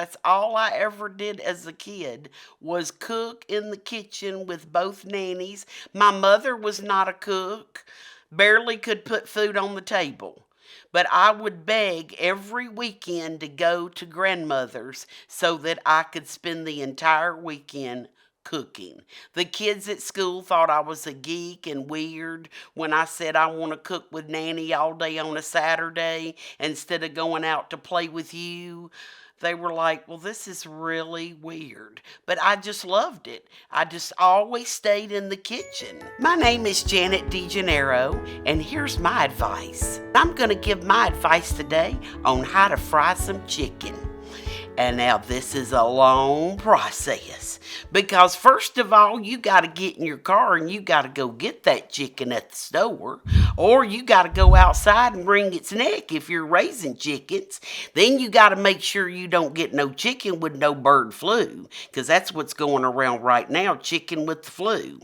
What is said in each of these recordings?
That's all I ever did as a kid was cook in the kitchen with both nannies. My mother was not a cook, barely could put food on the table. But I would beg every weekend to go to grandmother's so that I could spend the entire weekend cooking. The kids at school thought I was a geek and weird when I said I want to cook with Nanny all day on a Saturday instead of going out to play with you. They were like, well, this is really weird. But I just loved it. I just always stayed in the kitchen. My name is Janet DeGennaro, and here's my advice. I'm going to give my advice today on how to fry some chicken. And now this is a long process because first of all, you got to get in your car and you got to go get that chicken at the store, or you got to go outside and wring its neck if you're raising chickens. Then you got to make sure you don't get no chicken with no bird flu, because that's what's going around right now, chicken with the flu.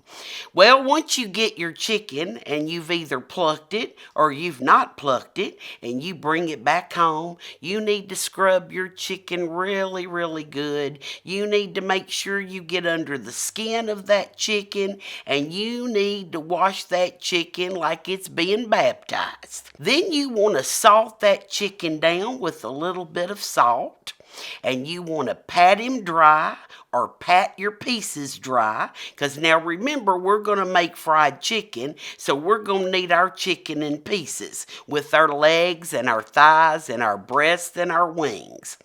Well, once you get your chicken and you've either plucked it or you've not plucked it and you bring it back home, you need to scrub your chicken really, really good. You need to make sure you get under the skin of that chicken, and you need to wash that chicken like it's being baptized. Then you want to salt that chicken down with a little bit of salt, and you want to pat him dry or pat your pieces dry, because now remember, we're going to make fried chicken, so we're going to need our chicken in pieces with our legs and our thighs and our breasts and our wings.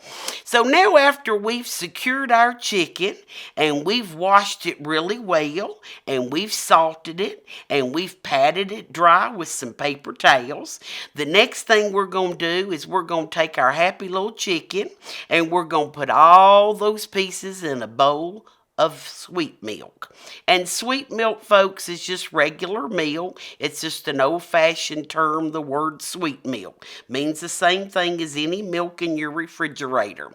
So now after we've secured our chicken and we've washed it really well and we've salted it and we've patted it dry with some paper towels, the next thing we're going to do is we're going to take our happy little chicken and we're going to put all those pieces in a bowl of sweet milk. And sweet milk, folks, is just regular milk. It's just an old-fashioned term. The word sweet milk means the same thing as any milk in your refrigerator.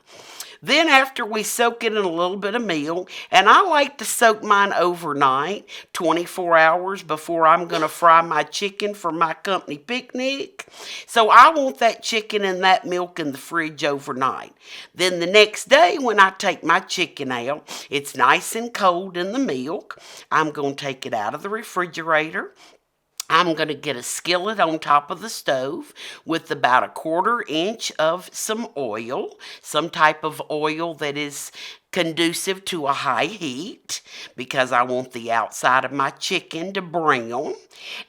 Then after we soak it in a little bit of milk, and I like to soak mine overnight, 24 hours before I'm going to fry my chicken for my company picnic. So I want that chicken and that milk in the fridge overnight. Then the next day when I take my chicken out, it's nice and cold in the milk. I'm going to take it out of the refrigerator. I'm going to get a skillet on top of the stove with about a 1/4 inch of some oil, some type of oil that is conducive to a high heat, because I want the outside of my chicken to brown.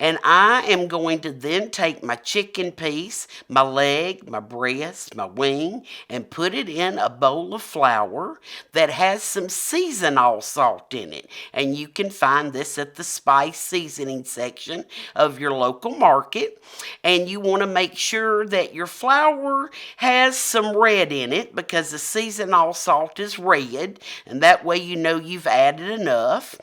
And I am going to then take my chicken piece, my leg, my breast, my wing, and put it in a bowl of flour that has some seasonal salt in it. And you can find this at the spice seasoning section of your local market. And you want to make sure that your flour has some red in it, because the seasonal salt is red. And that way you know you've added enough.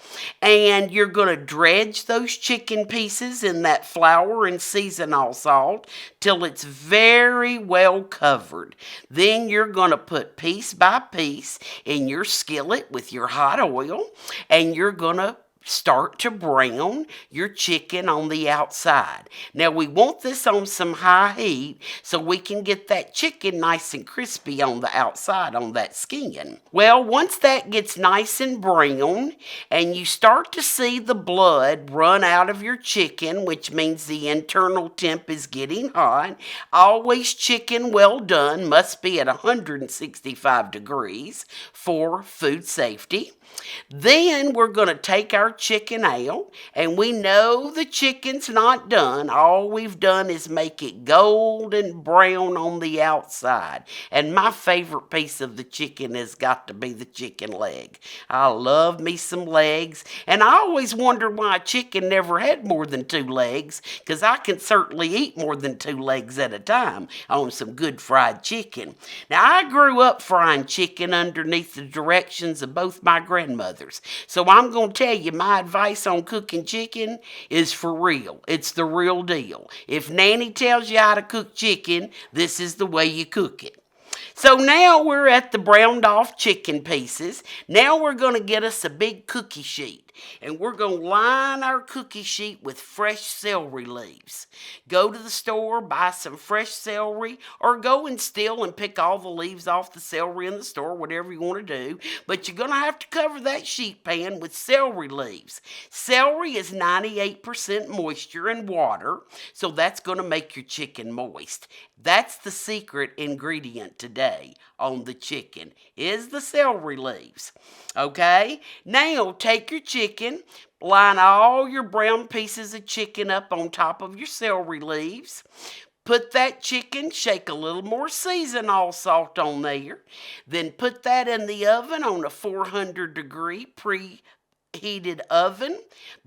And you're going to dredge those chicken pieces in that flour and seasonal salt till it's very well covered. Then you're going to put piece by piece in your skillet with your hot oil, and you're going to start to brown your chicken on the outside. Now we want this on some high heat so we can get that chicken nice and crispy on the outside on that skin. Well, once that gets nice and brown and you start to see the blood run out of your chicken, which means the internal temp is getting hot, always chicken well done must be at 165 degrees for food safety. Then we're going to take our chicken out, and we know the chicken's not done. All we've done is make it golden brown on the outside. And my favorite piece of the chicken has got to be the chicken leg. I love me some legs, and I always wondered why a chicken never had more than 2 legs, because I can certainly eat more than 2 legs at a time on some good fried chicken. Now, I grew up frying chicken underneath the directions of both my grandmothers. So I'm going to tell you, my advice on cooking chicken is for real. It's the real deal. If Nanny tells you how to cook chicken, this is the way you cook it. So now we're at the browned off chicken pieces. Now we're going to get us a big cookie sheet. And we're going to line our cookie sheet with fresh celery leaves. Go to the store, buy some fresh celery, or go and steal and pick all the leaves off the celery in the store, whatever you want to do. But you're going to have to cover that sheet pan with celery leaves. Celery is 98% moisture and water, so that's going to make your chicken moist. That's the secret ingredient today on the chicken, is the celery leaves. Okay? Now take your chicken, line all your brown pieces of chicken up on top of your celery leaves. Put that chicken, shake a little more seasonal salt on there. Then put that in the oven on a 400-degree preheated oven.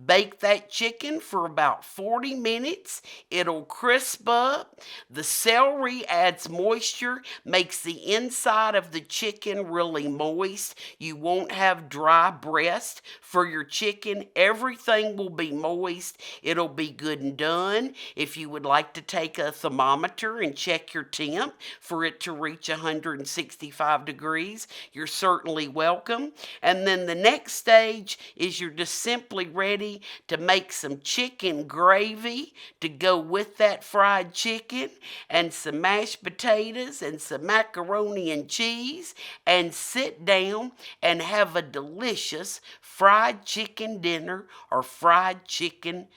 Bake that chicken for about 40 minutes. It'll crisp up. The celery adds moisture, makes the inside of the chicken really moist. You won't have dry breast for your chicken. Everything will be moist. It'll be good and done. If you would like to take a thermometer and check your temp for it to reach 165 degrees, you're certainly welcome. And then the next stage is you're just simply ready to make some chicken gravy to go with that fried chicken, and some mashed potatoes and some macaroni and cheese, and sit down and have a delicious fried chicken dinner or fried chicken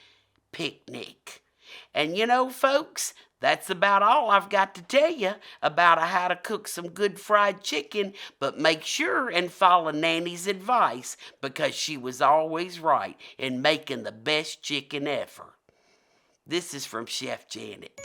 picnic. And you know, folks, that's about all I've got to tell you about how to cook some good fried chicken, but make sure and follow Nanny's advice, because she was always right in making the best chicken ever. This is from Chef Janet.